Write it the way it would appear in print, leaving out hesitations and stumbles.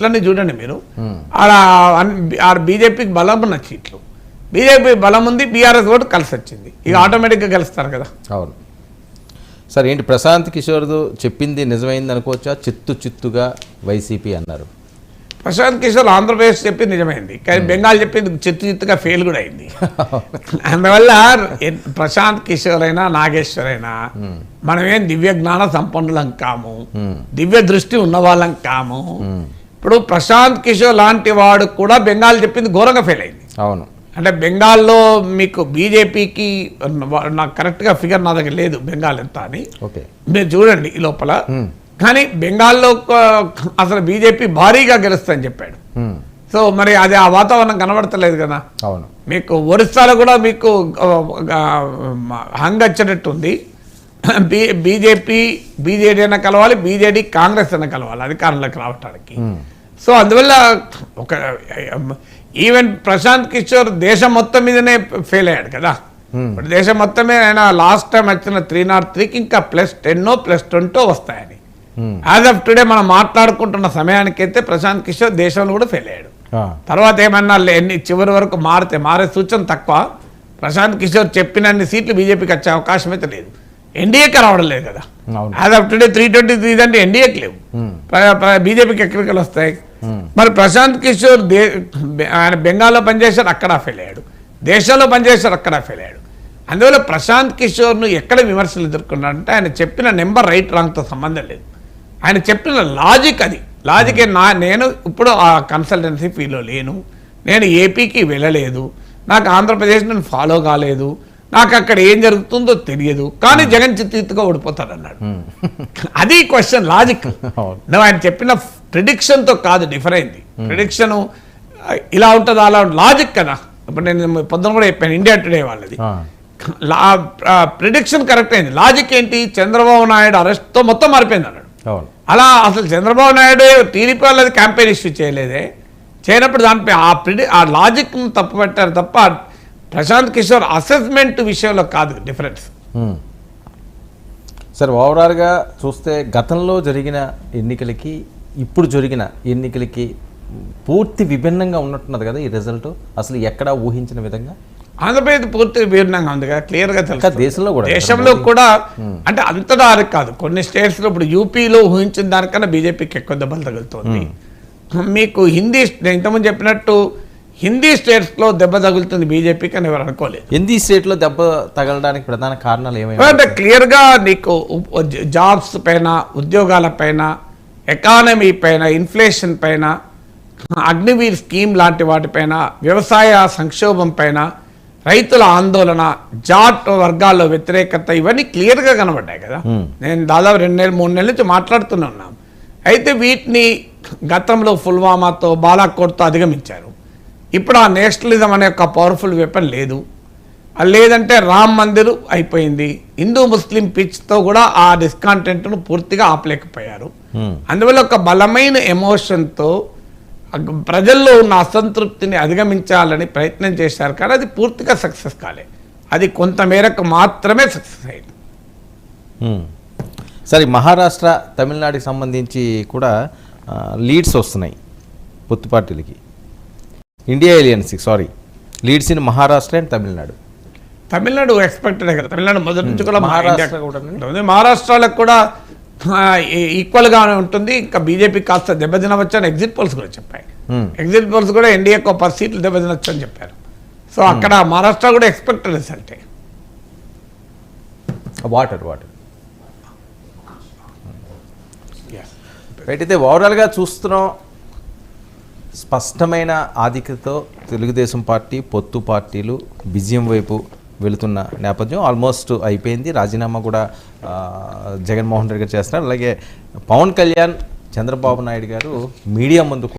సీట్లన్నీ చూడండి మీరు. ఆడ బీజేపీకి బలం ఉన్న సీట్లు, బీజేపీ బలం ఉంది, బీఆర్ఎస్ కూడా కలిసి వచ్చింది. ఇక ఆటోమేటిక్గా గెలుస్తారు కదా. అవును సార్. ఏంటి ప్రశాంత్ కిషోర్దు చెప్పింది నిజమైంది అనుకోవచ్చా? చిత్తుగా వైసీపీ అన్నారు. ప్రశాంత్ కిషోర్ ఆంధ్రప్రదేశ్ చెప్పింది నిజమైంది, కానీ బెంగాల్ చెప్పింది చిత్తుగా ఫెయిల్ కూడా అయింది. అందువల్ల ప్రశాంత్ కిషోర్ అయినా నాగేశ్వర్ అయినా మనమేం దివ్య జ్ఞాన సంపన్నులం కాము, దివ్య దృష్టి ఉన్న వాళ్ళం కాము. ఇప్పుడు ప్రశాంత్ కిషోర్ లాంటి వాడు కూడా బెంగాల్ చెప్పింది ఘోరంగా ఫెయిల్ అయింది. అవును. అంటే బెంగాల్లో మీకు బీజేపీకి నాకు కరెక్ట్గా ఫిగర్ నా దగ్గర లేదు బెంగాల్ ఎంత అని, మీరు చూడండి ఈ లోపల. కానీ బెంగాల్లో అసలు బీజేపీ భారీగా గెలుస్తుందని చెప్పాడు. సో మరి అది ఆ వాతావరణం కనబడతలేదు కదా. అవును. మీకు ఒరిస్సాలో కూడా మీకు హంగ్ వచ్చేటట్టుంది. బీజేడీ అయినా కలవాలి, బీజేడీ కాంగ్రెస్ అయినా కలవాలి అధికారంలోకి రావటానికి. సో అందువల్ల ఒక ఈవెన్ ప్రశాంత్ కిషోర్ దేశం మొత్తం మీదనే ఫెయిల్ అయ్యాడు కదా. ఇప్పుడు దేశం మొత్తమే ఆయన లాస్ట్ టైం వచ్చిన 303కి ఇంకా +10 +20 వస్తాయని యాజ్ ఆఫ్ టుడే మనం మాట్లాడుకుంటున్న సమయానికైతే ప్రశాంత్ కిషోర్ దేశంలో కూడా ఫెయిల్ అయ్యాడు. తర్వాత ఏమన్నా చివరి వరకు మారే సూచన తక్కువ. ప్రశాంత్ కిషోర్ చెప్పినన్ని సీట్లు బీజేపీకి వచ్చే అవకాశం అయితే లేదు. ఎన్డీఏకి రావడం లేదు కదా. యాజ్ ఆఫ్ టుడే 323 అంటే ఎన్డీఏకి లేవు, బీజేపీకి ఎక్కడికి వస్తాయి. మరి ప్రశాంత్ కిషోర్ ఆయన బెంగాల్లో పనిచేశాడు, అక్కడ ఫెయిల్ అయ్యాడు. దేశంలో పనిచేశాడు, అక్కడ ఫెయిల్ అయ్యాడు. అందువల్ల ప్రశాంత్ కిషోర్ను ఎక్కడ విమర్శలు ఎదుర్కొన్నాడంటే ఆయన చెప్పిన నెంబర్ రైట్ రాంగ్తో సంబంధం లేదు. ఆయన చెప్పిన లాజిక్ అది. లాజికే నేను ఇప్పుడు ఆ కన్సల్టెన్సీ ఫీల్డ్లో లేను, నేను ఏపీకి వెళ్ళలేదు, నాకు ఆంధ్రప్రదేశ్ నేను ఫాలో కాలేదు, నాకు అక్కడ ఏం జరుగుతుందో తెలియదు, కానీ జగన్ చిత్తుగా ఓడిపోతాడు అన్నాడు. అది క్వశ్చన్ లాజిక్. నువ్వు ఆయన చెప్పిన ప్రిడిక్షన్తో కాదు డిఫర్ అయింది. ప్రిడిక్షన్ ఇలా ఉంటుంది అలా లాజిక్ కదా. ఇప్పుడు నేను పొద్దున కూడా చెప్పాను ఇండియా టుడే వాళ్ళది ప్రిడిక్షన్ కరెక్ట్ అయింది. లాజిక్ ఏంటి? చంద్రబాబు నాయుడు అరెస్ట్తో మొత్తం మారిపోయింది అన్నాడు. అలా అసలు చంద్రబాబు నాయుడు టీడీపీ వాళ్ళది క్యాంపెయిన్ ఇష్యూ చేయలేదే, చేయనప్పుడు దానిపై ఆ లాజిక్ను తప్పు పెట్టారు తప్ప ప్రశాంత్ కిషోర్ అసెస్మెంట్ విషయంలో కాదు డిఫరెన్స్. సార్ ఓవరాల్గా చూస్తే గతంలో జరిగిన ఎన్నికలకి ఇప్పుడు జరిగిన ఎన్నికలకి పూర్తి విభిన్నంగా ఉన్నట్టున్నది కదా ఈ రిజల్ట్. అసలు ఎక్కడా ఊహించిన విధంగా ఆంధ్రప్రదేశ్ పూర్తి విభిన్నంగా ఉంది కదా, క్లియర్గా తెలుసు. దేశంలో కూడా అంటే అంతటా కాదు, కొన్ని స్టేట్స్లో ఇప్పుడు యూపీలో ఊహించిన దానికన్నా బీజేపీకి ఎక్కువ దెబ్బలు తగులుతుంది. మీకు హిందీ ఇంతకుముందు చెప్పినట్టు హిందీ స్టేట్స్లో దెబ్బ తగులుతుంది బీజేపీకి అని ఎవరు అనుకోలేదు. హిందీ స్టేట్లో దెబ్బ తగలడానికి ప్రధాన కారణాలు ఏమైనా అంటే క్లియర్గా నీకు జాబ్స్ పైన, ఉద్యోగాల పైన, ఎకానమీ పైన, ఇన్ఫ్లేషన్ పైన, అగ్నివీర్ స్కీమ్ లాంటి వాటిపైన, వ్యవసాయ సంక్షోభం పైన, రైతుల ఆందోళన, జాట్ వర్గాల్లో వ్యతిరేకత, ఇవన్నీ క్లియర్గా కనబడ్డాయి కదా. నేను దాదాపు 2 నెలలు 3 నెలల నుంచి మాట్లాడుతూనే ఉన్నాం. అయితే వీటిని గతంలో పుల్వామాతో, బాలాకోట్తో అధిగమించారు. ఇప్పుడు ఆ నేషనలిజం అనే ఒక పవర్ఫుల్ వెపన్ లేదు. లేదంటే రామ్ మందిర్ అయిపోయింది. హిందూ ముస్లిం పిచ్తో కూడా ఆ డిస్కాంటెంట్ను పూర్తిగా ఆపలేకపోయారు. అందువల్ల ఒక బలమైన ఎమోషన్తో ప్రజల్లో ఉన్న అసంతృప్తిని అధిగమించాలని ప్రయత్నం చేశారు, కానీ అది పూర్తిగా సక్సెస్ కాలే. అది కొంత మేరకు మాత్రమే సక్సెస్ అయింది. సరే, మహారాష్ట్ర, తమిళనాడుకి సంబంధించి కూడా లీడ్స్ వస్తున్నాయి పొత్తు పార్టీలకి. ఇండియా ఎలియన్స్కి leads in Maharashtra and Tamil Nadu expected కదా. తమిళనాడు మొదటి నుంచి కూడా మహారాష్ట్రలకు కూడా ఈక్వల్గానే ఉంటుంది. ఇంకా బీజేపీ కాస్త దెబ్బతినవచ్చు అని ఎగ్జిట్ పోల్స్ కూడా చెప్పాయి. ఎగ్జిట్ పోల్స్ కూడా ఎన్డీఏకి 10 సీట్లు దెబ్బతినొచ్చు అని చెప్పారు. సో అక్కడ మహారాష్ట్ర కూడా ఎక్స్పెక్టెడ్ రిజల్టే. వాటర్ అయితే ఓవరాల్గా చూస్తున్నాం, స్పష్టమైన ఆధిక్యతతో తెలుగుదేశం పార్టీ, పొత్తు పార్టీలు విజయం వైపు వెళుతున్న నేపథ్యం ఆల్మోస్ట్ అయిపోయింది. రాజీనామా కూడా జగన్మోహన్ రెడ్డి గారు చేస్తున్నారు. అలాగే పవన్ కళ్యాణ్, చంద్రబాబు నాయుడు గారు మీడియా ముందు